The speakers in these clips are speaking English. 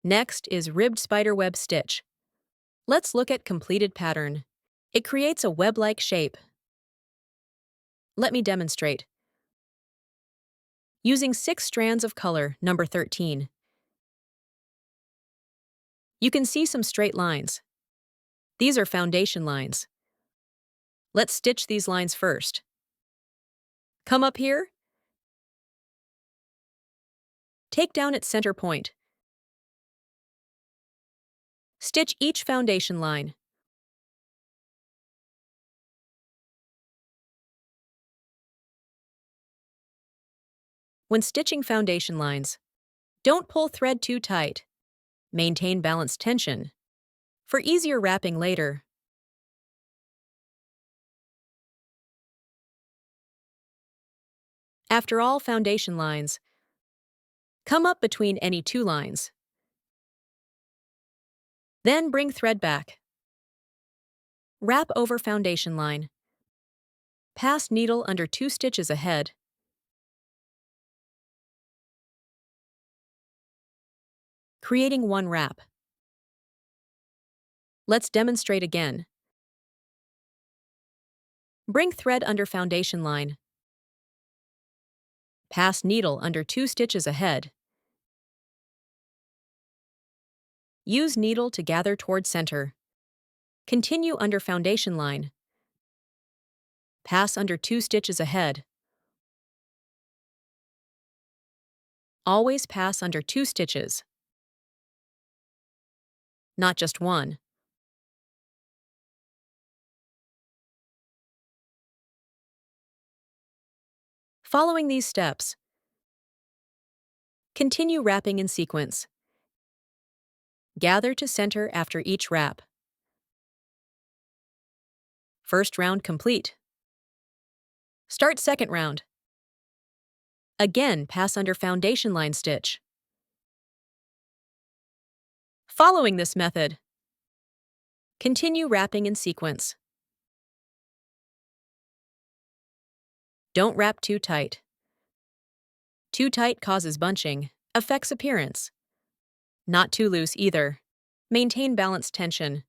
Next is ribbed spiderweb stitch. Let's look at completed pattern. It creates a web-like shape. Let me demonstrate. Using 6 strands of color, number 13. You can see some straight lines. These are foundation lines. Let's stitch these lines first. Come up here. Take down its center point. Stitch each foundation line. When stitching foundation lines, don't pull thread too tight. Maintain balanced tension. For easier wrapping later. After all foundation lines, come up between any 2 lines. Then bring thread back. Wrap over foundation line. Pass needle under 2 stitches ahead. Creating 1 wrap. Let's demonstrate again. Bring thread under foundation line. Pass needle under 2 stitches ahead. Use needle to gather toward center. Continue under foundation line. Pass under 2 stitches ahead. Always pass under 2 stitches. Not just 1. Following these steps, continue wrapping in sequence. Gather to center after each wrap. First round complete. Start second round. Again, pass under foundation line stitch. Following this method, continue wrapping in sequence. Don't wrap too tight. Too tight causes bunching, affects appearance. Not too loose either. Maintain balanced tension.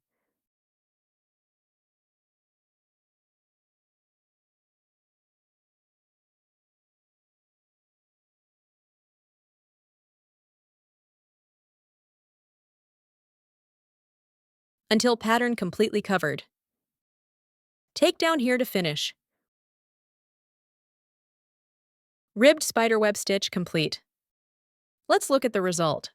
Until pattern completely covered. Take down here to finish. Ribbed spiderweb stitch complete. Let's look at the result.